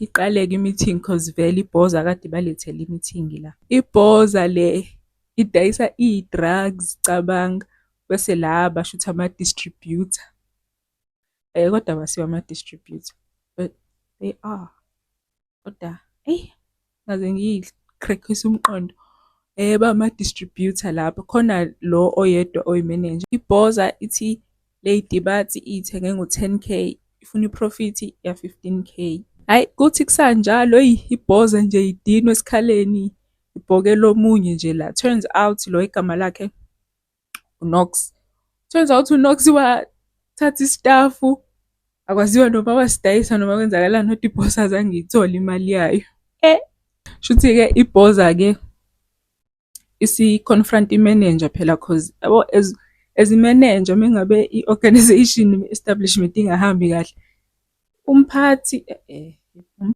Iqaleke i-meeting cause vele ibhoza kade balethele i-meeting la. Ibhoza le idayisa i-drugs cabanga, bese la bashuthi ama-distributor. Kodwa abasiwo ama-distributor, but they are. Kodwa ngaze ngiyikhrekhise umqondo. Bama-distributor lapho, khona lo oyedwa oyi-manager. Ibhoza ithi lady bathi iyithenge ngo-10K, ifuna iprofiti ya-15K. Hhayi, kuthi kusanjalo, ibhoza nje idinwa esikhaleni, ibhokela omunye nje la. Turns out lo igama lakhe uKnox. Turns out uKnox wathatha istafu, akwaziwa noma wasidayisa noma kwenzakalani, kodwa ibhoza azange iyithole imali yayo. Shuthi-ke ibhoza-ke isi-confront i-manager phela cause yabo as i-manager mengabe i-organization establishment ingahambi kahle, umphathi